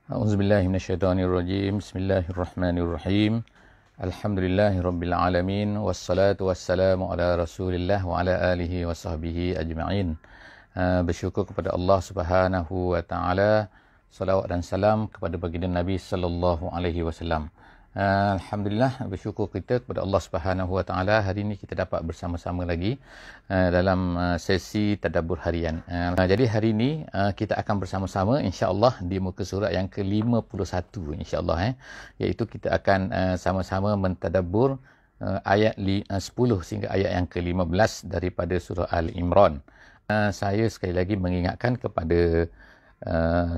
A'udzubillahi minasyaitonirrajim. Bismillahirrahmanirrahim. Alhamdulillahirabbil alamin wassalatu wassalamu ala Rasulillah wa ala alihi wa sahbihi ajma'in. Bersyukur kepada Allah Subhanahu wa taala, salawat dan salam kepada baginda Nabi sallallahu alaihi wasallam. Alhamdulillah, bersyukur kita kepada Allah Subhanahu wa taala, hari ini kita dapat bersama-sama lagi dalam sesi tadabbur harian. Jadi hari ini kita akan bersama-sama insya-Allah di muka surat yang ke-51 insya-Allah, iaitu kita akan sama-sama mentadabbur ayat 10 sehingga ayat yang ke-15 daripada surah Al-Imran. Saya sekali lagi mengingatkan kepada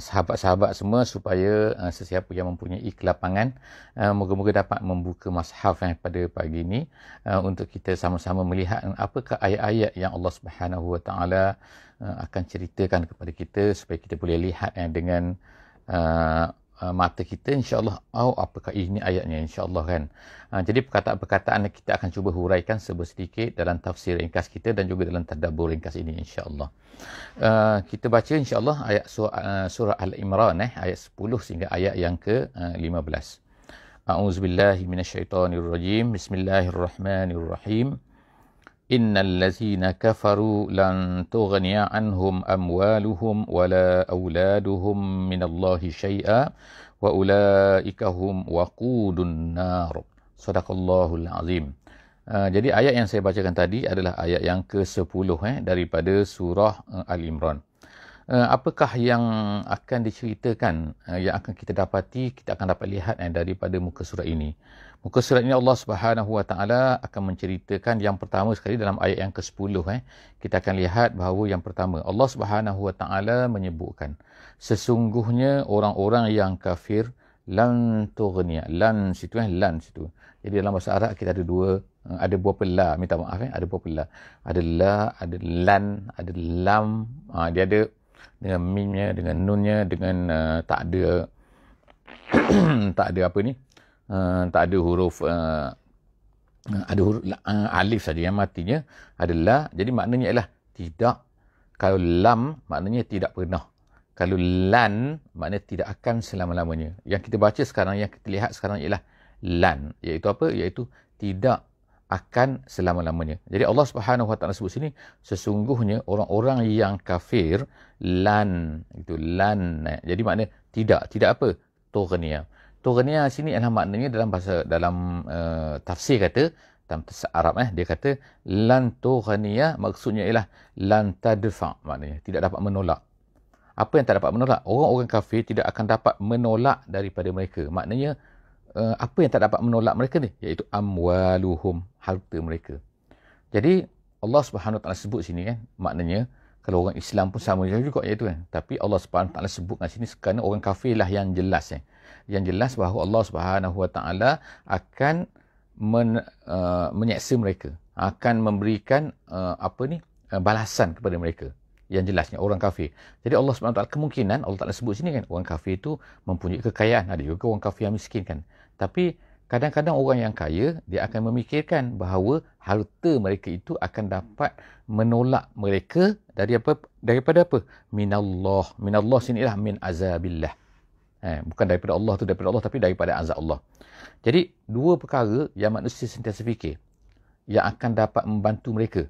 sahabat-sahabat semua supaya sesiapa yang mempunyai kelapangan moga-moga dapat membuka mushaf pada pagi ini untuk kita sama-sama melihat apakah ayat-ayat yang Allah Subhanahu wa taala akan ceritakan kepada kita supaya kita boleh lihat dengan mata kita insya-Allah. Apakah ini ayatnya insya-Allah kan. Jadi perkataan-perkataan kita akan cuba huraikan sedikit dalam tafsir ringkas kita dan juga dalam tadabbur ringkas ini insya-Allah. Kita baca insya-Allah ayat surah Al-Imran ayat 10 sehingga ayat yang ke-15. A'udzubillahi minasyaitonirrajim. Bismillahirrahmanirrahim. Innal ladzina kafaru lan tughniya anhum amwaluhum wala auladuhum minallahi syai'a wa ulaika hum waqudun nar. Shadaqallahul azim. Jadi ayat yang saya bacakan tadi adalah ayat yang ke-10 daripada surah Al-Imran. Apakah yang akan diceritakan, yang akan kita dapati, kita akan dapat lihat daripada muka surat ini. Muka surat ini Allah Subhanahu wa taala akan menceritakan yang pertama sekali dalam ayat yang ke-10 kita akan lihat bahawa yang pertama Allah Subhanahu wa taala menyebutkan sesungguhnya orang-orang yang kafir lan tughniya. Lan situ lan situ. Jadi dalam bahasa Arab kita ada berapa la, minta maaf ada berapa la. Ada la, ada lan, ada lam, dia ada dengan mimnya, dengan nunnya, dengan tak ada tak ada apa ni? Tak ada huruf ada huruf alif saja yang matinya adalah, jadi maknanya ialah tidak. Kalau lam maknanya tidak pernah. Kalau lan maknanya tidak akan selama-lamanya. Yang kita baca sekarang, yang kita lihat sekarang ialah lan, iaitu apa? Iaitu tidak akan selama-lamanya. Jadi Allah Subhanahu wa taala sebut sini sesungguhnya orang-orang yang kafir lan, itu lan. Jadi makna tidak apa? Tughniya. Tughniya sini adalah maknanya dalam tafsir kata, dalam tafsir Arab dia kata lan tughniya, maksudnya ialah lan tadfa, maknanya tidak dapat menolak. Apa yang tak dapat menolak? Orang-orang kafir tidak akan dapat menolak daripada mereka. Maknanya apa yang tak dapat menolak mereka ni? Iaitu amwaluhum, harta mereka. Jadi Allah Subhanahu wa taala sebut sini maknanya kalau orang Islam pun sama juga iaitu Tapi Allah Subhanahu wa taala sebut kat sini kerana orang kafir lah yang jelas Yang jelas bahawa Allah Subhanahu wa taala akan menyeksa mereka, akan memberikan balasan kepada mereka. Yang jelasnya orang kafir. Jadi Allah Subhanahu wa taala kemungkinan Allah Taala sebut sini orang kafir itu mempunyai kekayaan, ada juga orang kafir yang miskin kan. Tapi kadang-kadang orang yang kaya dia akan memikirkan bahawa harta mereka itu akan dapat menolak mereka daripada apa? Minallah. Minallah sini ialah min azabillah. Bukan daripada Allah tu, daripada Allah, tapi daripada azab Allah. Jadi dua perkara yang manusia sentiasa fikir yang akan dapat membantu mereka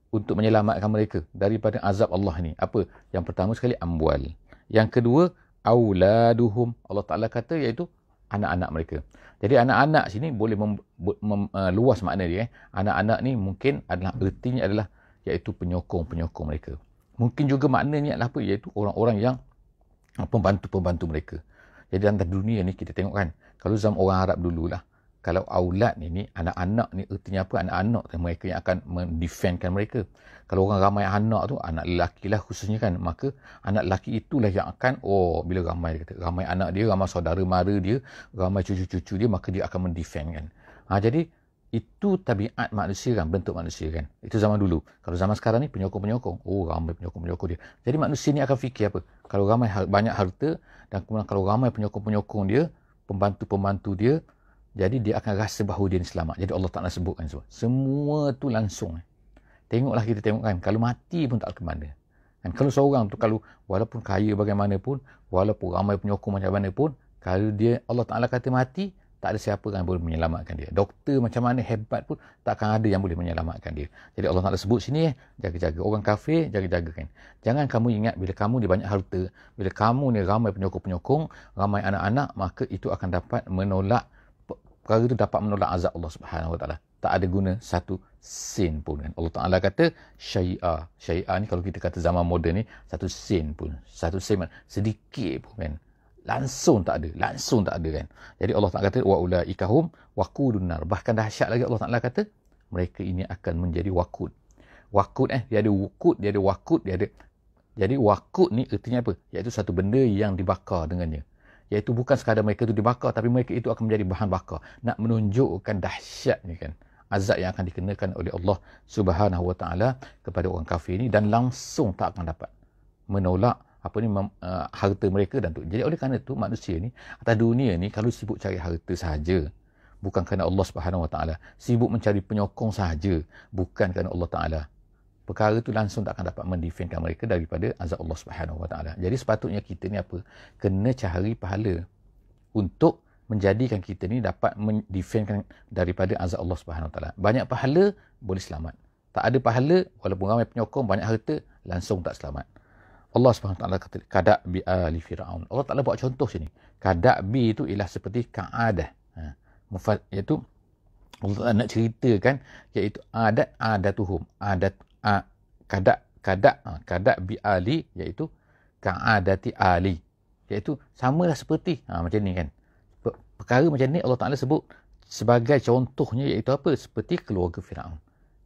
untuk menyelamatkan mereka daripada azab Allah ni. Apa? Yang pertama sekali amwal. Yang kedua auladuhum. Allah Taala kata iaitu anak-anak mereka. Jadi anak-anak sini boleh luas makna dia. Anak-anak ni mungkin adalah ertinya adalah iaitu penyokong-penyokong mereka. Mungkin juga maknanya adalah apa? Iaitu orang-orang yang pembantu-pembantu mereka. Jadi dalam dunia ni kita tengok kan, kalau zaman orang Arab dululah, kalau aulad ni anak-anak ni ertinya apa? Anak-anak mereka yang akan mendefendkan mereka. Kalau orang ramai anak tu, anak lelaki lah khususnya kan, maka anak lelaki itulah yang akan, bila ramai anak dia, ramai saudara mara dia, ramai cucu-cucu dia, maka dia akan mendefend kan. Jadi itu tabiat manusia kan, bentuk manusia kan. Itu zaman dulu. Kalau zaman sekarang ni penyokong-penyokong, ramai penyokong-penyokong dia. Jadi manusia ni akan fikir apa? Kalau ramai banyak harta, dan kemudian kalau ramai penyokong-penyokong dia, pembantu-pembantu dia, jadi dia akan rasa bahawa dia ni selamat. Jadi Allah Ta'ala sebutkan semua tu langsung. Tengoklah, kita tengok kan, kalau mati pun tak ke mana. Dan kalau seorang tu, kalau walaupun kaya bagaimanapun, walaupun ramai penyokong macam mana pun, kalau dia Allah Ta'ala kata mati, tak ada siapa yang boleh menyelamatkan dia. Doktor macam mana hebat pun, takkan ada yang boleh menyelamatkan dia. Jadi Allah Ta'ala sebut sini, jaga-jaga. Orang kafir, jaga-jaga kan. Jangan kamu ingat bila kamu ni banyak harta, bila kamu ni ramai penyokong-penyokong, ramai anak-anak, maka itu akan dapat menolak, perkara itu dapat menolak azab Allah Subhanahu Wa Ta'ala. Tak ada guna satu sen pun kan. Allah Ta'ala kata syai'ah. Syai'ah ni kalau kita kata zaman moden ni, satu sen pun. Satu sen sedikit pun kan. Langsung tak ada kan. Jadi Allah Ta'ala kata wa ulaika hum waqudun nar. Bahkan dahsyat lagi Allah Ta'ala kata mereka ini akan menjadi waqud. Waqud dia ada wukud, dia ada waqud, dia ada. Jadi waqud ni artinya apa? Iaitu satu benda yang dibakar dengannya. Iaitu bukan sekadar mereka itu dibakar, tapi mereka itu akan menjadi bahan bakar. Nak menunjukkan dahsyatnya kan. Azab yang akan dikenakan oleh Allah Subhanahu Wa Ta'ala kepada orang kafir ini, dan langsung tak akan dapat menolak harta mereka dan tu. Jadi oleh kerana tu manusia ni atas dunia ni kalau sibuk cari harta sahaja, bukan kerana Allah Subhanahu Wa Ta'ala, sibuk mencari penyokong sahaja, bukan kerana Allah Ta'ala, perkara tu langsung tak akan dapat mendefendkan mereka daripada azab Allah Subhanahu Wa Ta'ala. Jadi sepatutnya kita ni apa? Kena cari pahala untuk menjadikan kita ni dapat mendefendkan daripada azab Allah Subhanahu Wa Ta'ala. Banyak pahala boleh selamat. Tak ada pahala, walaupun ramai penyokong, banyak harta, langsung tak selamat. Allah Subhanahu Wa Ta'ala kata kadak bi ali Fir'aun. Allah Ta'ala buat contoh sini. Kadak bi itu ialah seperti ka'adah. Iaitu Allah Ta'ala nak ceritakan, iaitu adatuhum. Kadak bi ali, iaitu ka'adati ali. Iaitu samalah seperti macam ni kan. Perkara macam ni Allah Ta'ala sebut sebagai contohnya, iaitu apa? Seperti keluarga Fir'aun.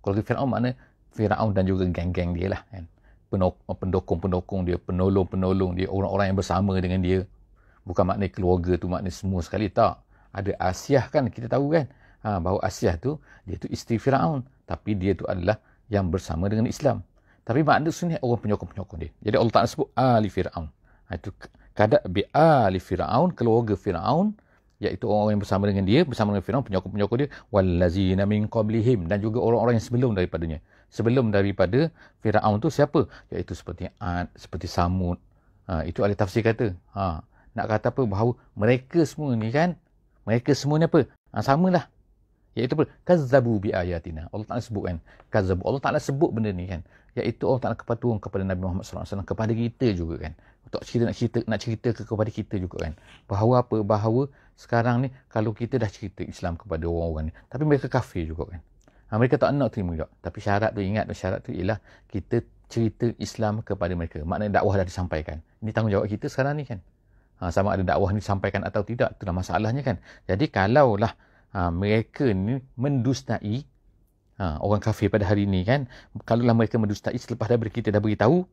Keluarga Fir'aun makna Fir'aun dan juga geng-geng dia lah kan. Pendokong-pendokong dia, penolong-penolong dia, orang-orang yang bersama dengan dia. Bukan makna keluarga tu makna semua sekali, tak. Ada Asiah kan, kita tahu kan, bahawa Asiah tu, dia tu isteri Fir'aun, tapi dia tu adalah yang bersama dengan Islam. Tapi makna sini orang penyokong-penyokong dia. Jadi Allah Ta'ala sebut Ali Fir'aun. Itu kadak bi Ali Fir'aun, keluarga Fir'aun, iaitu orang yang bersama dengan dia, bersama dengan Fir'aun, penyokong-penyokong dia, wallazina min qablihim, dan juga orang-orang yang sebelum daripadanya. Sebelum daripada Fir'aun tu siapa? Iaitu seperti Ad, seperti Samud. Itu ahli tafsir kata. Nak kata apa? Bahawa mereka semua ni kan, mereka semua ni apa? Samalah. Iaitu apa? Kazzabu bi ayatina. Allah Ta'ala sebut kan. Kazzabu. Allah Ta'ala sebut benda ni kan. Iaitu Allah Ta'ala kepatuhan kepada Nabi Muhammad SAW, kepada kita juga kan. Untuk nak cerita kepada kita juga kan. Bahawa apa? Bahawa sekarang ni kalau kita dah cerita Islam kepada orang-orang ni, tapi mereka kafir juga kan. Mereka tak nak terima juga. Tapi syarat tu, ingat syarat tu ialah kita cerita Islam kepada mereka. Maknanya dakwah dah disampaikan. Ini tanggungjawab kita sekarang ni kan. Sama ada dakwah ni disampaikan atau tidak, itulah masalahnya kan. Jadi kalaulah mereka ni mendustai orang kafir pada hari ni kan, kalaulah mereka mendustai selepas kita dah beritahu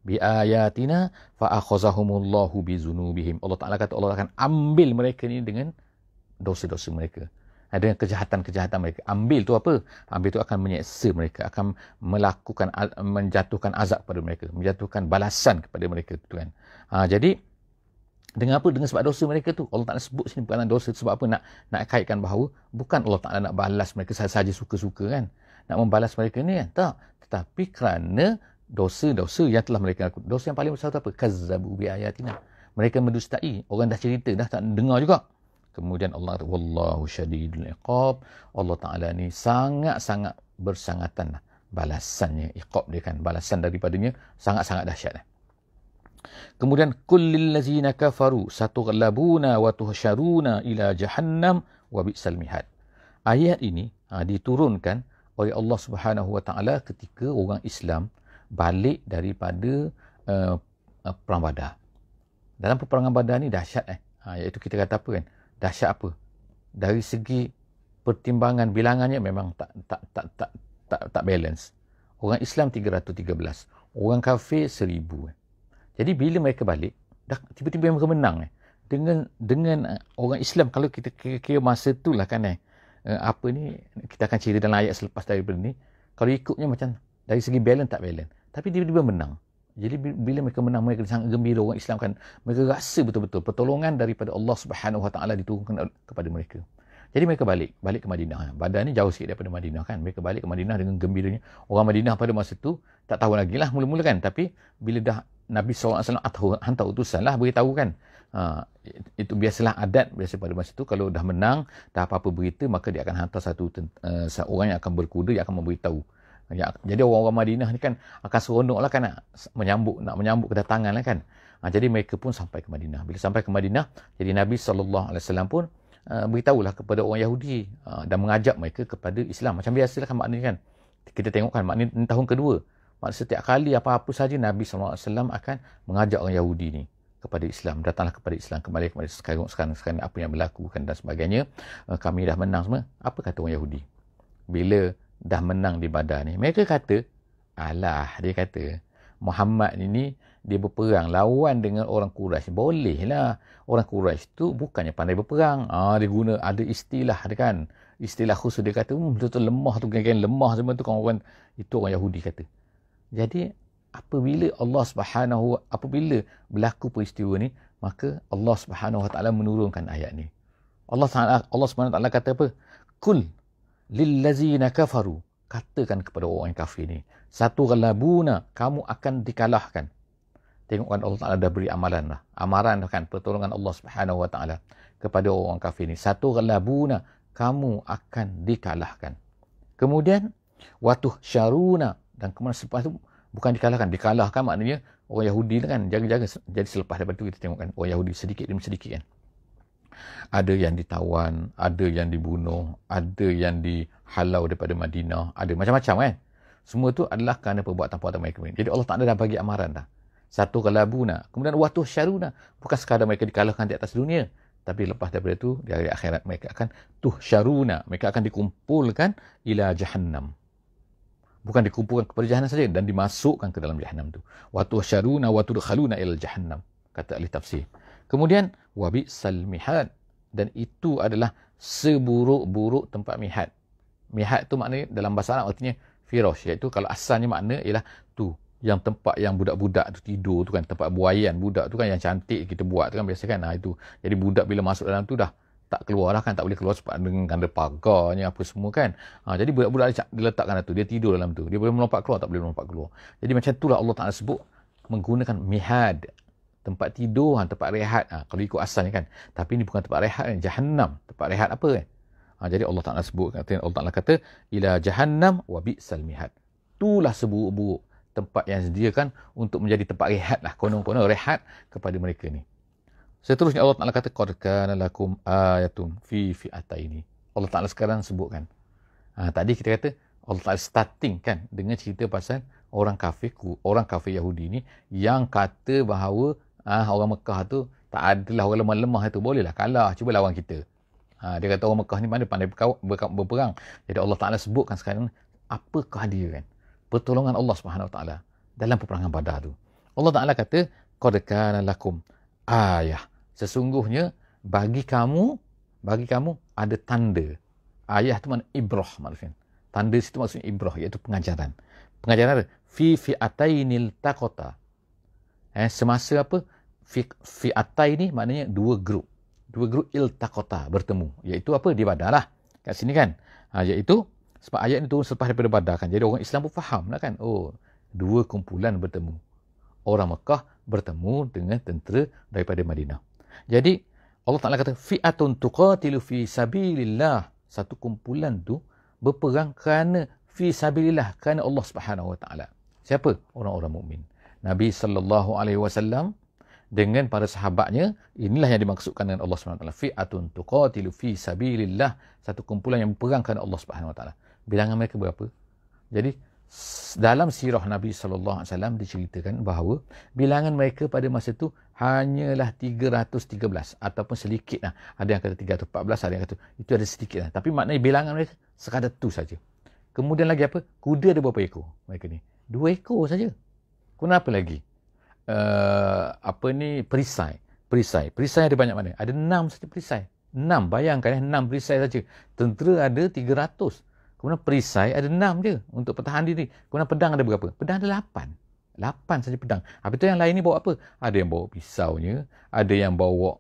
bi ayatina fa akhazahumullahu bi zunubihim. Allah Ta'ala kata Allah akan ambil mereka ni dengan dosa-dosa mereka. Dengan kejahatan-kejahatan mereka. Ambil tu apa? Ambil tu akan menyeksa mereka, akan menjatuhkan azab kepada mereka, menjatuhkan balasan kepada mereka tu kan. Jadi dengan apa? Dengan sebab dosa mereka tu. Allah Ta'ala sebut sini bukan dosa sebab apa? Nak kaitkan bahawa bukan Allah Ta'ala nak balas mereka saja suka-suka kan. Nak membalas mereka ni kan. Tak. Tetapi kerana dosa-dosa yang telah mereka lakukan. Dosa yang paling besar tu apa? Kazzabu bi ayatina. Mereka mendustai. Orang dah cerita, dah tak dengar juga. Kemudian Allah kata, wallahu syadidul iqab. Allah Ta'ala ni sangat-sangat bersangatan balasannya. Iqab dia kan. Balasan daripadanya sangat-sangat dahsyat. Kemudian, kullil lazina kafaru satughlabuna wa tuhsyaruna ila jahannam wa bi'sal mihad. Ayat ini diturunkan oleh Allah Subhanahu Wa Ta'ala ketika orang Islam balik daripada perang Badar. Dalam peperangan Badar ni dahsyat iaitu kita kata apa kan? Dahsyat apa? Dari segi pertimbangan bilangannya memang tak balance. Orang Islam 313, orang kafir 1000. Jadi bila mereka balik, dah tiba-tiba mereka menang dengan orang Islam. Kalau kita kira masa tu lah kan apa ni, kita akan cerita dalam ayat selepas daripada ni. Kalau ikutnya macam dari segi balance tak balance, tapi tiba-tiba menang. Jadi bila mereka menang, mereka sangat gembira. Orang Islam kan, mereka rasa betul-betul pertolongan daripada Allah Subhanahu Wa Ta'ala diturunkan kepada mereka. Jadi mereka balik ke Madinah. Badar ni jauh sikit daripada Madinah kan. Mereka balik ke Madinah dengan gembiranya. Orang Madinah pada masa tu tak tahu lagi lah mula-mula kan. Tapi bila dah Nabi SAW hantar utusan lah beritahu kan. Itu biasalah adat biasa pada masa tu. Kalau dah menang, dah apa-apa berita, maka dia akan hantar orang yang akan berkuda, yang akan memberitahu. Jadi orang-orang Madinah ni kan akan seronok lah kan nak menyambut kedatangan lah kan. Jadi mereka pun sampai ke Madinah. Bila sampai ke Madinah, jadi Nabi SAW pun beritahulah kepada orang Yahudi dan mengajak mereka kepada Islam. Macam biasalah kan maknanya kan. Kita tengok kan maknanya tahun kedua. Maknanya setiap kali apa-apa saja Nabi SAW akan mengajak orang Yahudi ni kepada Islam. Datanglah kepada Islam, kembali kepada sekarang apa yang berlaku kan dan sebagainya. Kami dah menang semua. Apa kata orang Yahudi? Bila dah menang di Badar ni, mereka kata, dia kata, Muhammad ini dia berperang lawan dengan orang Quraisy. Boleh lah. Orang Quraisy tu bukannya pandai berperang. Dia guna ada istilah dia kan. Istilah khusus dia kata, betul-betul lemah tu, geng-geng lemah semua tu orang itu orang Yahudi kata. Jadi apabila berlaku peristiwa ni, maka Allah Subhanahu Wa Taala menurunkan ayat ni. Allah Subhanahu Wa Taala kata apa? Qul lillazina kafaru, katakan kepada orang yang kafir ni, satughlabuna, kamu akan dikalahkan. Tengok kan Allah Ta'ala dah beri amaran kan, pertolongan Allah Subhanahu Wa Taala kepada orang kafir ni. Satughlabuna, kamu akan dikalahkan. Kemudian watuh syaruna, dan kemudian selepas tu bukan dikalahkan maknanya orang Yahudi kan jaga-jaga. Jadi selepas daripada tu kita tengok kan orang Yahudi sedikit demi sedikit kan. Ada yang ditawan, ada yang dibunuh, ada yang dihalau daripada Madinah, ada macam-macam kan. Semua tu adalah kerana perbuatan-perbuatan mereka. Jadi Allah Ta'ala dah bagi amaran dah. Satughlabuna. Kemudian watuh syaruna. Bukan sekadar mereka dikalahkan di atas dunia. Tapi lepas daripada itu, di hari akhirat mereka akan tuhsyaruna. Mereka akan dikumpulkan ila jahannam. Bukan dikumpulkan kepada jahannam saja, dan dimasukkan ke dalam jahannam tu. Watuh syaruna watudkhaluna ila jahannam. Kata ahli tafsir. Kemudian, wabi'sal mihad. Dan itu adalah seburuk-buruk tempat mihad. Mihad tu maknanya dalam bahasa Arab artinya firash. Iaitu kalau asalnya makna ialah tu. Yang tempat yang budak-budak tu tidur tu kan, tempat buaian budak tu kan yang cantik kita buat tu kan biasa kan. Itu. Jadi budak bila masuk dalam tu dah tak keluar lah kan, tak boleh keluar sebab dengan ada pagarnya apa semua kan. Jadi budak-budak diletakkan tu, dia tidur dalam tu. Dia boleh melompat keluar, tak boleh melompat keluar. Jadi macam itulah Allah Ta'ala sebut menggunakan mihad, tempat tidur, tempat rehat. Kalau ikut asalnya kan. Tapi ini bukan tempat rehat kan, jahannam. Tempat rehat apa kan? Jadi Allah Ta'ala sebut, Allah Ta'ala kata ila jahannam wa bi'sal mihad. Itulah seburuk-buruk tempat yang disediakan untuk menjadi tempat rehat lah, konon-konon rehat kepada mereka ni. Seterusnya Allah Ta'ala kata qad kana lakum ayatun fi fi'ataini. Allah Ta'ala sekarang sebutkan. Tadi kita kata Allah Ta'ala starting kan dengan cerita pasal orang kafir Yahudi ni yang kata bahawa orang Mekah tu tak adalah orang lemah-lemah itu, bolehlah kalah, cuba lawan kita. Dia kata orang Mekah ni mana pandai berperang. Jadi Allah Ta'ala sebutkan sekarang apa kehadiran pertolongan Allah Subhanahu Wa Taala dalam peperangan Badar tu. Allah Ta'ala kata qad kana lakum ayah, sesungguhnya bagi kamu ada tanda. Ayah tu makna ibrah maksudnya. Tanda situ maksudnya ibrah, iaitu pengajaran. Pengajaran fi fi'atainil taqata. Semasa apa? Fi'atai ni maknanya dua grup iltaqata, bertemu. Iaitu apa? Di Badar lah. Kat sini kan. Iaitu sebab ayat ni turun selepas daripada Badar kan. Jadi orang Islam pun faham lah kan. Dua kumpulan bertemu. Orang Mekah bertemu dengan tentera daripada Madinah. Jadi Allah Ta'ala kata fi'atun tuqatilu fi sabilillah. Satu kumpulan tu berperang kerana fi sabilillah, kerana Allah Subhanahu Wa Ta'ala. Siapa? Orang-orang mukmin. Nabi SAW dengan para sahabatnya, inilah yang dimaksudkan dengan Allah SWT. Fi'atun tuqatilu fi sabilillah. Satu kumpulan yang berperang kerana Allah SWT. Bilangan mereka berapa? Jadi, dalam sirah Nabi SAW diceritakan bahawa bilangan mereka pada masa itu hanyalah 313. Ataupun sedikit lah. Ada yang kata 314, ada yang kata itu ada sedikit lah. Tapi maknanya bilangan mereka sekadar tu saja. Kemudian lagi apa? Kuda ada berapa ekor mereka ni? 2 ekor saja. Kenapa lagi? Perisai ada banyak mana? Ada 6 saja perisai. 6, bayangkan 6 perisai saja. Tentera ada 300. Kemudian perisai ada 6 je untuk pertahan diri. Kemudian pedang ada berapa? Pedang ada 8. 8 saja pedang. Habis tu yang lain ni bawa apa? Ada yang bawa pisaunya, ada yang bawa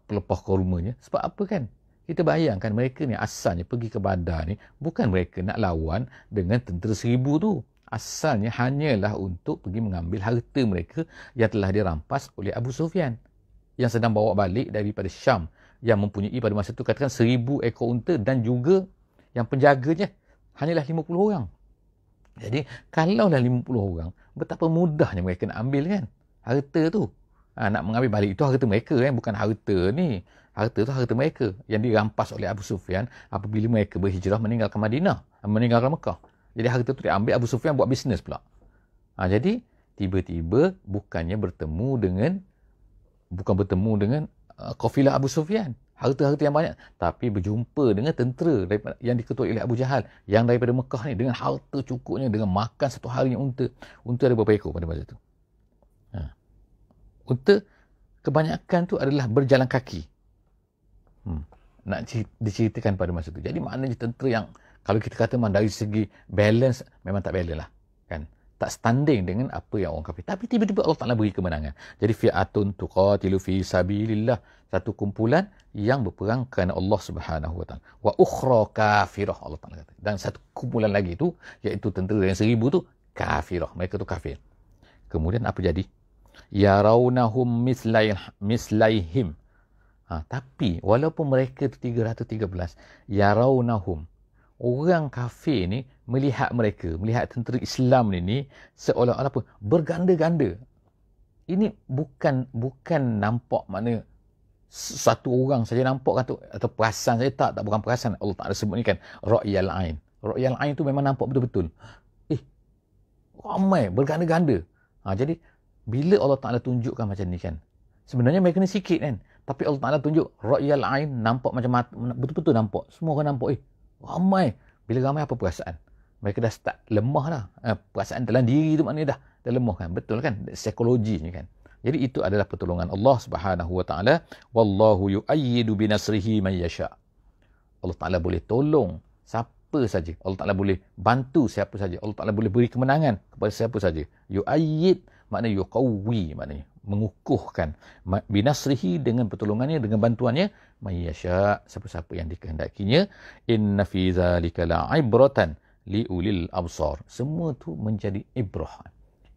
pelepah kormanya. Sebab apa kan? Kita bayangkan mereka ni asalnya pergi ke Badar ni, bukan mereka nak lawan dengan tentera 1000 tu. Asalnya hanyalah untuk pergi mengambil harta mereka yang telah dirampas oleh Abu Sufyan, yang sedang bawa balik daripada Syam, yang mempunyai pada masa itu katakan 1000 ekor unta, dan juga yang penjaganya hanyalah 50 orang. Jadi kalaulah 50 orang, betapa mudahnya mereka nak ambil kan harta tu. Nak mengambil balik itu harta mereka kan, bukan harta ni. Harta tu harta mereka yang dirampas oleh Abu Sufyan apabila mereka berhijrah meninggalkan Madinah, meninggalkan Mekah. Jadi harta tu diambil Abu Sufyan buat bisnes pula. Jadi tiba-tiba bukan bertemu dengan kafilah Abu Sufyan, harta-harta yang banyak, tapi berjumpa dengan tentera yang diketuai oleh Abu Jahal yang daripada Mekah ni, dengan harta cukupnya, dengan makan satu harinya unta. Unta ada berapa ekor pada masa tu? Unta kebanyakan tu adalah berjalan kaki. Nak diceritakan pada masa tu. Jadi maknanya tentera yang, kalau kita kata dari segi balance, memang tak balance lah kan, tak standing dengan apa yang orang kafir. Tapi tiba-tiba Allah Ta'ala beri kemenangan. Jadi fi'atun tuqatilu fi sabilillah, satu kumpulan yang berperang kerana Allah Subhanahu wa Ta'ala. Wa ukhra kafirah, Allah Ta'ala kata. Dan satu kumpulan lagi tu, iaitu tentera yang 1000 tu kafirah, mereka tu kafir. Kemudian apa jadi? Yarawnahum mislaihim. Tapi walaupun mereka tu 313, yarawnahum, orang kafir ni melihat mereka, melihat tentera Islam ni seolah-olah apa? Berganda-ganda. Ini bukan nampak makna satu orang saja nampak kan tu, atau perasan saja, tak bukan perasan. Allah Ta'ala sebut ni kan ra'yal ain. Ra'yal ain tu memang nampak betul-betul. Ramai berganda-ganda. Jadi bila Allah Ta'ala tunjukkan macam ni kan, sebenarnya mereka ni sikit kan, tapi Allah Ta'ala tunjuk ra'yal ain, nampak macam betul-betul nampak. Semua orang nampak ramai. Bila ramai, apa perasaan? Mereka dah start lemah dah. Perasaan dalam diri tu maknanya dah lemah kan. Betul kan? Psikologi ni kan. Jadi itu adalah pertolongan Allah Subhanahu wa Ta'ala. Wallahu yu'ayyidu binasrihi man yasha'. Allah Ta'ala boleh tolong siapa saja. Allah Ta'ala boleh bantu siapa saja. Allah Ta'ala boleh beri kemenangan kepada siapa saja. Yu'ayyid maknanya yuqawwi, maknanya mengukuhkan, binasrihi dengan pertolongannya, dengan bantuannya, mayyasha, siapa-siapa yang dikehendakinya. Inna fi zalika la'ibratan liulil absar. Semua tu menjadi ibrah.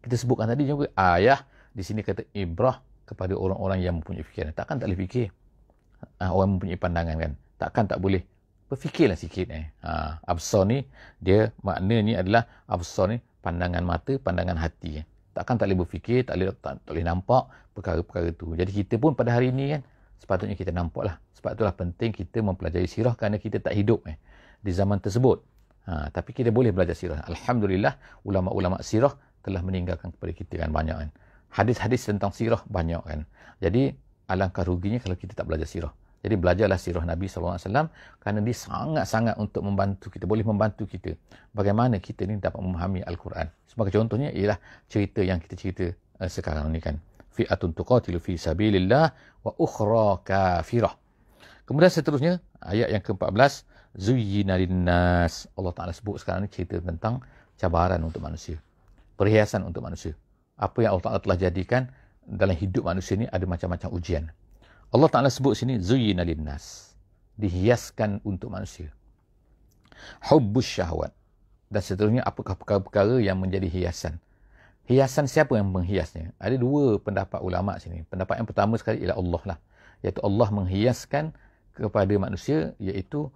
Kita sebutkan tadi juga ayah di sini kata ibrah kepada orang-orang yang mempunyai fikiran. Takkan tak boleh fikir. Orang mempunyai pandangan kan, takkan tak boleh berfikirlah sikit. Absar ni dia maknanya adalah absar ni pandangan mata, pandangan hati. Takkan tak boleh berfikir, tak boleh nampak perkara-perkara tu. Jadi kita pun pada hari ini kan, sepatutnya kita nampak lah. Sebab itulah penting kita mempelajari sirah, kerana kita tak hidup di zaman tersebut. Tapi kita boleh belajar sirah. Alhamdulillah, ulama-ulama sirah telah meninggalkan kepada kita kan banyak kan. Hadis-hadis tentang sirah banyak kan. Jadi alangkah ruginya kalau kita tak belajar sirah. Jadi belajarlah sirah Nabi SAW, kerana dia sangat-sangat untuk membantu kita, boleh membantu kita bagaimana kita ni dapat memahami Al-Quran. Sebagai contohnya ialah cerita yang kita cerita sekarang ni kan. Fi'atun tuqatilu fi sabilillah wa ukhra kafirah. Kemudian seterusnya ayat yang ke-14, zuyyina linnas. Allah Ta'ala sebut sekarang ni cerita tentang cabaran untuk manusia, perhiasan untuk manusia. Apa yang Allah Ta'ala telah jadikan dalam hidup manusia ni ada macam-macam ujian. Allah Ta'ala sebut sini zuyyina linnas, dihiaskan untuk manusia. Hubbus syahwat. Dan seterusnya apakah perkara-perkara yang menjadi hiasan. Hiasan siapa yang menghiasnya? Ada dua pendapat ulama sini. Pendapat yang pertama sekali ialah Allah lah. Iaitu Allah menghiaskan kepada manusia, iaitu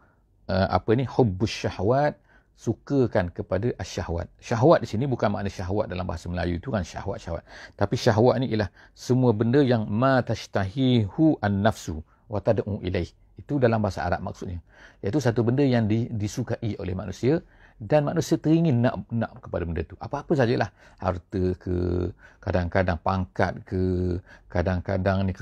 hubbus syahwat, sukakan kepada asyahwat. Syahwat di sini bukan makna syahwat dalam bahasa Melayu itu kan syahwat-syahwat. Tapi syahwat ni ialah semua benda yang ma tashtahihu an-nafsu wa tad'u ilaih. Itu dalam bahasa Arab maksudnya. Iaitu satu benda yang disukai oleh manusia dan manusia teringin nak kepada benda itu. Apa-apa sajalah. Harta ke, kadang-kadang pangkat ke, kadang-kadang ni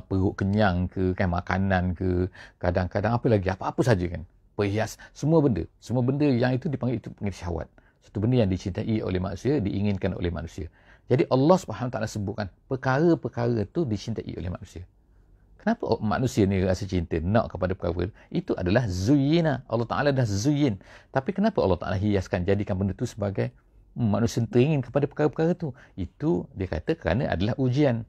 perut kenyang ke, kan, makanan ke, kadang-kadang apa lagi, apa-apa saja kan. Perhias, semua benda yang itu dipanggil syahwat. Satu benda yang dicintai oleh manusia, diinginkan oleh manusia. Jadi Allah Subhanahu Wa Taala sebutkan perkara-perkara itu dicintai oleh manusia. Kenapa manusia ni rasa cinta, nak kepada perkara itu? Adalah zuyyina. Allah Ta'ala dah zuyyin. Tapi kenapa Allah Ta'ala hiaskan, jadikan benda itu sebagai manusia teringin kepada perkara-perkara itu? Itu dia kata kerana adalah ujian.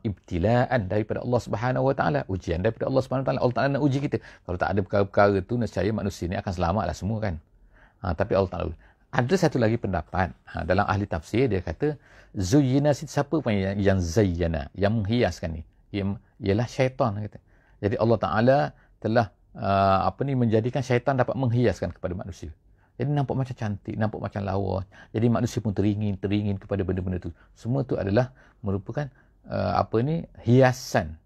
ibtilaan daripada Allah Subhanahu Wa Taala, ujian daripada Allah Subhanahu Wa Taala. Allah Taala nak uji kita. Kalau tak ada perkara-perkara tu, nescaya manusia ni akan selamatlah semua kan. Tapi Allah Taala ada satu lagi pendapat dalam ahli tafsir, dia kata zuyyina, siapa pun yang zayyana, yang menghiaskan ni, ialah syaitan kata. Jadi Allah Taala telah menjadikan syaitan dapat menghiaskan kepada manusia. Jadi nampak macam cantik, nampak macam lawa. Jadi manusia pun teringin kepada benda-benda tu. Semua tu adalah merupakan hiasan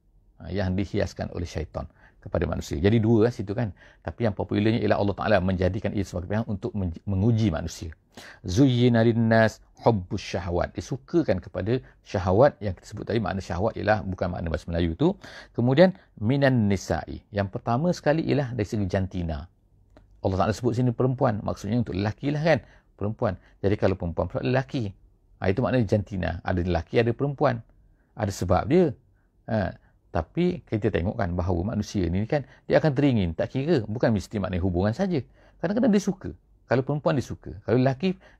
yang dihiaskan oleh syaitan kepada manusia. Jadi dua situ kan. Tapi yang popularnya ialah Allah Ta'ala menjadikan itu sebagai pilihan untuk menguji manusia. Zuyyina linnas hubbus syahwat. Disukakan kepada syahwat. Yang kita sebut tadi, makna syahwat ialah bukan makna bahasa Melayu tu. Kemudian minan nisa'i. Yang pertama sekali ialah dari segi jantina. Allah Ta'ala sebut sini perempuan. Maksudnya untuk lelaki lah kan. Perempuan. Jadi kalau perempuan pula lelaki. Itu maknanya jantina. Ada lelaki, ada perempuan. Ada sebab dia. Tapi kita tengok kan bahawa manusia ni kan, dia akan teringin. Tak kira. Bukan mesti maknanya hubungan saja. Kadang-kadang dia suka. Kalau perempuan dia suka.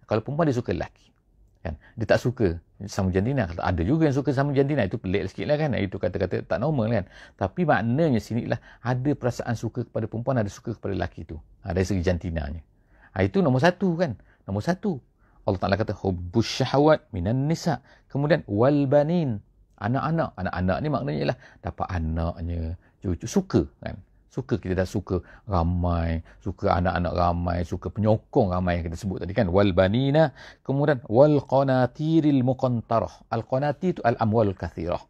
Kalau perempuan dia suka lelaki. Kan? Dia tak suka sama jantina. Ada juga yang suka sama jantina. Itu pelik sikit lah kan. Itu kata-kata tak normal kan. Tapi maknanya sini lah ada perasaan suka kepada perempuan, ada suka kepada lelaki tu. Dari segi jantinanya. Itu nombor satu kan. Nombor satu. Allah Ta'ala kata hubbus syahwat minan nisa. Kemudian wal banin. Anak-anak. Anak-anak ni maknanya ialah dapat anaknya, cucu. Suka kan. Suka, kita dah suka ramai. Suka anak-anak ramai. Suka penyokong ramai yang kita sebut tadi kan. Wal banina. Kemudian wal qanatiril muqantarah. Al-qanatir itu al-amwalul kathirah.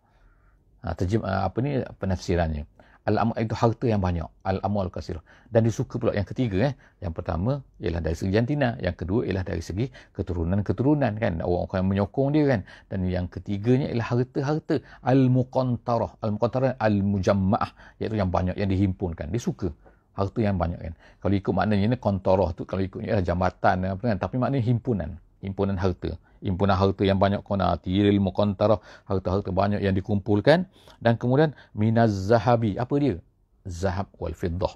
Penafsirannya. Al-amwal itu harta yang banyak. Al-amwal kathirah. Dan disuka pula yang ketiga. Yang pertama ialah dari segi jantina. Yang kedua ialah dari segi keturunan-keturunan kan. Orang-orang yang menyokong dia kan. Dan yang ketiganya ialah harta-harta. Al-muqantarah. Al-muqantarah al-mujamma'ah. Iaitu yang banyak, yang dihimpunkan. Dia suka harta yang banyak kan. Kalau ikut maknanya ni kontarah tu, kalau ikutnya ialah jambatan kan. Tapi maknanya himpunan. Himpunan harta. Himpunan harta yang banyak, qanatiril muqantarah, harta-harta banyak yang dikumpulkan. Dan kemudian minaz zahabi. Apa dia? Zahab wal fiddah.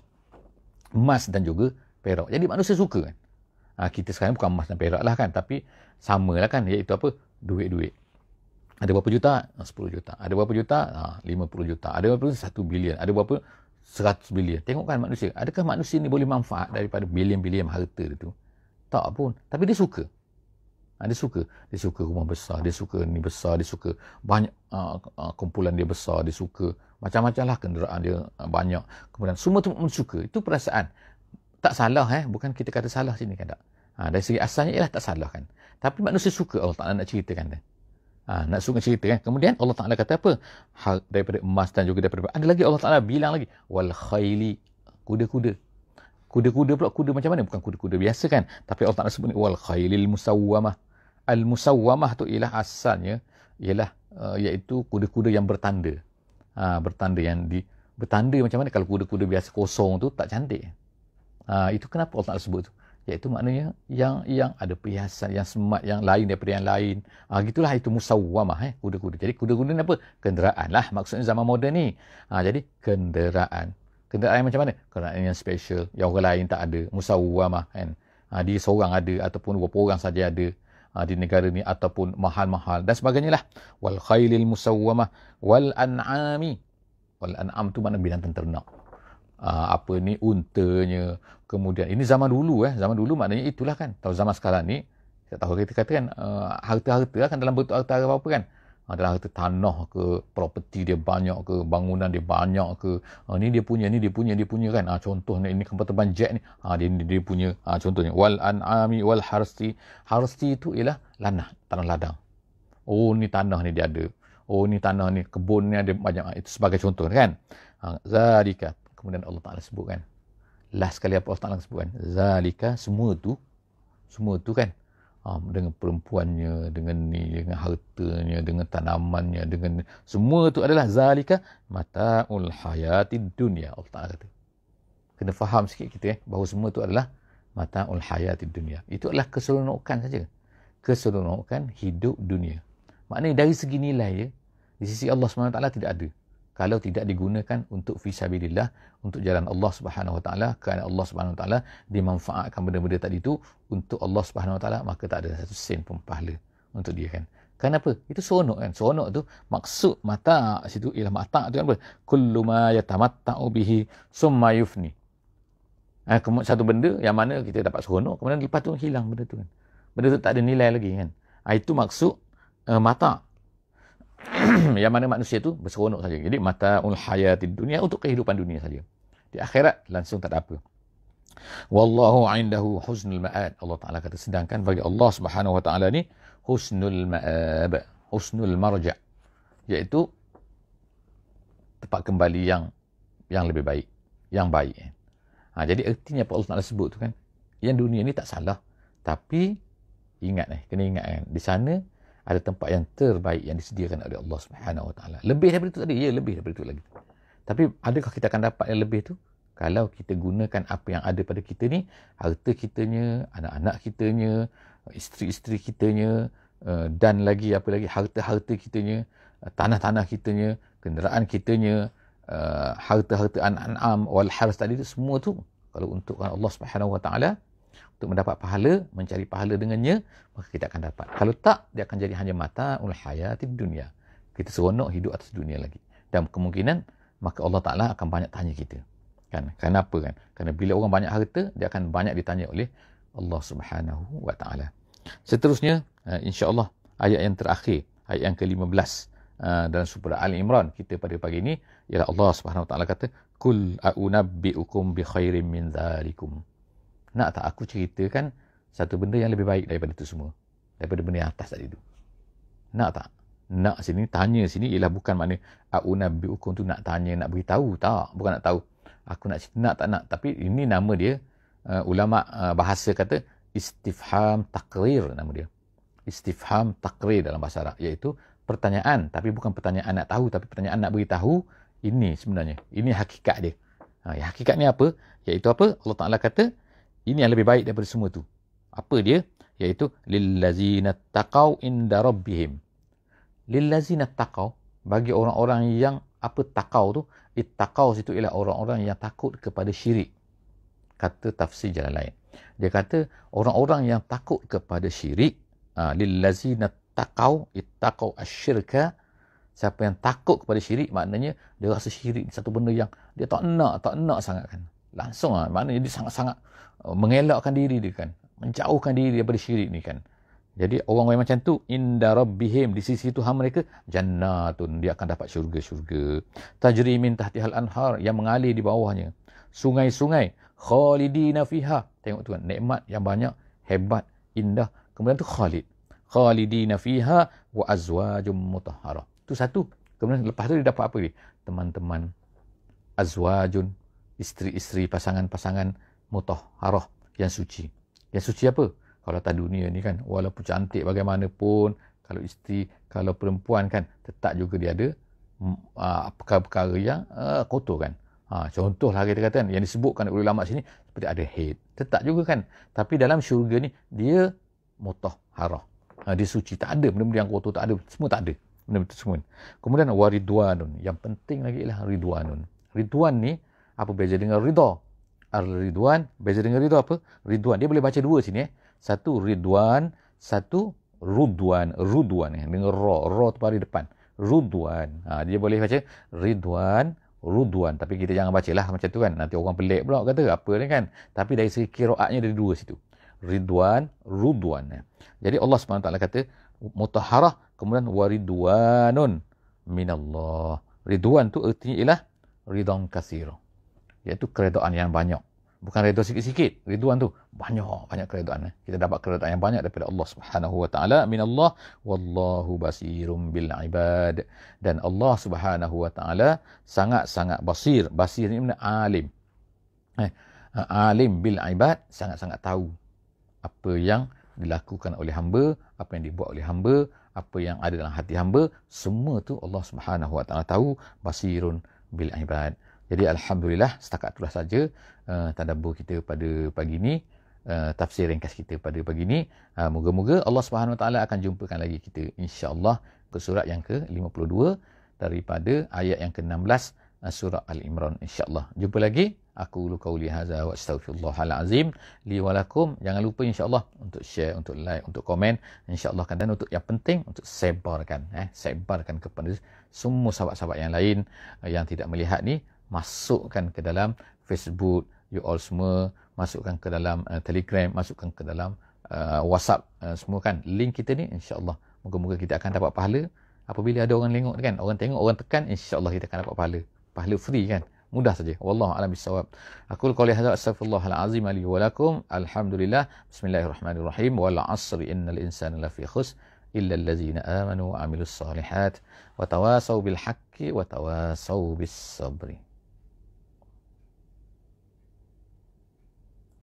Emas dan juga perak. Jadi manusia suka kan. Kita sekarang bukan emas dan perak lah kan. Tapi sama lah kan. Iaitu apa? Duit-duit. Ada berapa juta? 10 juta. Ada berapa juta? 50 juta. Ada berapa? 1 bilion. Ada berapa? 100 bilion. Tengok kan manusia. Adakah manusia ni boleh manfaat daripada bilion-bilion harta itu? Tak pun. Tapi dia suka. Dia suka. Dia suka rumah besar. Dia suka ni besar. Dia suka banyak kumpulan dia besar. Dia suka macam-macam lah kenderaan dia banyak. Kemudian semua tu suka. Itu perasaan. Tak salah Bukan kita kata salah sini kan tak. Dari segi asalnya ialah tak salah kan. Tapi manusia suka. Allah Ta'ala nak ceritakan dia. Nak suka cerita kan. Kemudian Allah Ta'ala kata apa? Daripada emas dan juga daripada... Ada lagi Allah Ta'ala bilang lagi. Wal khayli. Kuda-kuda. Kuda-kuda pula. Kuda macam mana? Bukan kuda-kuda biasa kan. Tapi Allah Ta'ala sebut wal khaylil musawwamah. Al-musawwamah tu ialah asalnya ialah iaitu kuda-kuda yang bertanda. Bertanda bertanda macam mana? Kalau kuda-kuda biasa kosong tu tak cantik. Itu kenapa Allah Ta'ala sebut tu? Iaitu maknanya yang ada perhiasan, yang smart, yang lain daripada yang lain. Gitulah itu musawwamah kuda-kuda. Jadi kuda-kuda ni apa? Kenderaan lah maksudnya zaman moden ni. Jadi kenderaan. Kenderaan macam mana? Kenderaan yang special, yang orang lain tak ada. Musawwamah kan. Dia seorang ada ataupun beberapa orang saja ada. Di negara ni ataupun mahal-mahal dan sebagainya lah. Wal khailil musawwamah wal an'ami. Wal an'am tu makna binatang ternak. Untanya. Kemudian ini zaman dulu zaman dulu maknanya itulah kan. Tahu zaman sekarang ni tak tahu kita katakan harta-harta kan dalam bentuk harta apa kan. Dalam harta tanah ke, properti dia banyak ke, bangunan dia banyak ke, ni dia punya kan. Contohnya ini kapal terbang jet ni, dia punya. Contohnya wal an'ami wal harsti. Harsti itu ialah tanah ladang. Ni tanah ni dia ada. Ni tanah ni, kebun ni ada banyak. Itu sebagai contoh kan. Zalika. Kemudian Allah Ta'ala sebut kan. Last sekali apa Allah Ta'ala sebut kan. Zalika, semua tu kan. Dengan perempuannya, dengan hartanya, dengan tanamannya, dengan semua tu adalah zalika mata'ul hayatid dunya. Allah Ta'ala kata. Kena faham sikit kita bahawa semua tu adalah mata'ul hayatid dunya. Itu adalah keseronokan saja. Keseronokan hidup dunia. Maknanya dari segi nilai di sisi Allah SWT tidak ada. Kalau tidak digunakan untuk fisabilillah, untuk jalan Allah Subhanahu Wa Taala, kerana Allah Subhanahu Wa Taala dimanfaatkan benda-benda tadi itu untuk Allah Subhanahu Wa Taala, maka tak ada satu sen pun pahala untuk dia kan. Kenapa? Itu seronok kan. Seronok tu maksud mata' situ ialah mata' tu kan apa? Kullu ma yatamatta'u bihi summa yufni. Satu benda yang mana kita dapat seronok, kemudian lepas tu hilang benda tu kan. Benda tu tak ada nilai lagi kan. Itu maksud mata'. Yang mana manusia tu berseronok saja. Jadi mata'ul hayatid dunia untuk kehidupan dunia saja. Di akhirat langsung tak ada apa. Wallahu indahu husnul ma'ad. Allah Ta'ala kata, sedangkan bagi Allah Subhanahu Wa Ta'ala ni husnul ma'ab, husnul marja', iaitu tempat kembali yang lebih baik, yang baik. Jadi artinya apa Allah Ta'ala sebut tu kan, yang dunia ni tak salah, tapi ingat kena ingat kan, di sana ada tempat yang terbaik yang disediakan oleh Allah Subhanahu Wa Ta'ala. Lebih daripada itu tadi, ya lebih daripada itu lagi. Tapi adakah kita akan dapat yang lebih tu? Kalau kita gunakan apa yang ada pada kita ni, harta kitanya, anak-anak kitanya, isteri-isteri kitanya, dan lagi apa lagi, harta-harta kitanya, tanah-tanah kitanya, kenderaan kitanya, harta-harta an'am wal haras tadi tu, semua tu kalau untukkan Allah Subhanahu Wa Ta'ala untuk mendapat pahala, mencari pahala dengannya, maka kita akan dapat. Kalau tak, dia akan jadi hanya mata'ul hayatid dunia. Kita seronok hidup atas dunia lagi. Dan kemungkinan maka Allah Ta'ala akan banyak tanya kita. Kan? Kenapa kan? Kerana bila orang banyak harta, dia akan banyak ditanya oleh Allah Subhanahu Wa Ta'ala. Seterusnya, insya-Allah ayat yang terakhir, ayat yang ke-15 dalam surah Ali Imran kita pada pagi ini ialah Allah Subhanahu Wa Ta'ala kata, "Qul a'unabbi'ukum bi khairin min dzalikum." Nak tak aku ceritakan satu benda yang lebih baik daripada itu semua, daripada benda yang atas tadi itu? Nak tak? Nak sini, tanya sini ialah bukan makna a'unabbi'ukum tu nak tanya, nak beritahu, tak, bukan nak tahu. Aku nak tak nak, tapi ini nama dia, ulama bahasa kata istifham takrir, nama dia istifham takrir dalam bahasa Arab, iaitu pertanyaan, tapi bukan pertanyaan nak tahu, tapi pertanyaan nak beritahu. Ini sebenarnya, ini hakikat dia. Hakikat ni apa? Iaitu apa? Allah Ta'ala kata ini yang lebih baik daripada semua tu. Apa dia? Iaitu lillazina taqaw inda rabbihim. Lillazina taqaw, bagi orang-orang yang apa taqaw tu, ittaqaw situ ialah orang-orang yang takut kepada syirik. Kata tafsir jalan lain, dia kata orang-orang yang takut kepada syirik, lillazina taqaw, ittaqaw asyirka. Siapa yang takut kepada syirik, maknanya dia rasa syirik satu benda yang dia tak nak sangat kan. Langsung maknanya dia sangat-sangat mengelakkan diri dia kan, menjauhkan diri daripada syirik ni kan. Jadi orang-orang macam tu inda rabbihim, di sisi Tuhan mereka, jannatun, dia akan dapat syurga-syurga, tajri min tahtihal anhar, yang mengalir di bawahnya sungai-sungai, khalidina fiha. Tengok tu kan, nikmat yang banyak, hebat, indah, kemudian tu khalidina fiha wa azwajum mutahharah. Tu satu. Kemudian lepas tu dia dapat apa dia? Teman-teman, azwajun, isteri-isteri, pasangan-pasangan mutahharah, yang suci. Yang suci apa? Kalau atas dunia ni kan, walaupun cantik bagaimanapun, kalau isteri, kalau perempuan kan, tetap juga dia ada perkara-perkara yang kotor kan. Contohlah kita kata kan, yang disebutkan oleh ulama sini, seperti ada haid, tetap juga kan. Tapi dalam syurga ni, dia mutahharah. Dia suci, tak ada benda-benda yang kotor, tak ada, semua tak ada. Benda-benda semua. Kemudian waridwanun, yang penting lagi ialah ridwanun. Ridwan ni, apa beza dengan ridha? Ridwan, beza dengan ridha apa? Ridwan, dia boleh baca dua sini Satu ridwan, satu rudwan. Rudwan dengan ra tu pada depan. Rudwan. Dia boleh baca ridwan, rudwan. Tapi kita jangan bacalah macam tu kan. Nanti orang pelik pula kata apa ni kan. Tapi dari segi qiraatnya dari dua situ. Ridwan, rudwan. Jadi Allah SWT kata mutahharah, kemudian waridwanun minallah. Ridwan tu artinya ialah ridwan katsir, iaitu keredaan yang banyak. Bukan redha sikit-sikit. Ridwan tu banyak keredaan. Kita dapat keredaan yang banyak daripada Allah Subhanahu Wa Ta'ala. Minallah wallahu basirum bil ibad. Dan Allah Subhanahu Wa Ta'ala sangat-sangat basir. Basir ni makna alim. Alim bil ibad, sangat-sangat tahu apa yang dilakukan oleh hamba, apa yang dibuat oleh hamba, apa yang ada dalam hati hamba, semua tu Allah Subhanahu Wa Ta'ala tahu. Basirun bil ibad. Jadi alhamdulillah, setakat itulah saja tadabbur kita pada pagi ini, tafsir ringkas kita pada pagi ini. Moga-moga Allah Subhanahu Wa Taala akan jumpakan lagi kita insya-Allah ke surat yang ke-52 daripada ayat yang ke-16 surah Al-Imran insya-Allah. Jumpa lagi. Aku qauli hadza wa astaghfirullahal azim li wa lakum. Jangan lupa insya-Allah untuk share, untuk like, untuk komen insya-Allah kan, dan untuk yang penting untuk sebarkan kepada semua sahabat-sahabat yang lain yang tidak melihat ni, masukkan ke dalam Facebook you all semua, masukkan ke dalam Telegram, masukkan ke dalam WhatsApp semua kan, link kita ni insya-Allah. Moga-moga kita akan dapat pahala apabila ada orang tengok kan, orang tengok, orang tekan, insya-Allah kita akan dapat pahala. Pahala free kan. Mudah saja. Wallahu a'lam bissawab. Aku qouli hadza astaghfirullahal azim li wa lakum. Alhamdulillah. Bismillahirrahmanirrahim. Wal 'asri innal insana lafi khusr illa allazina amanu wa 'amilus solihat wa tawasaw bil haqqi wa tawasaw bis sabri.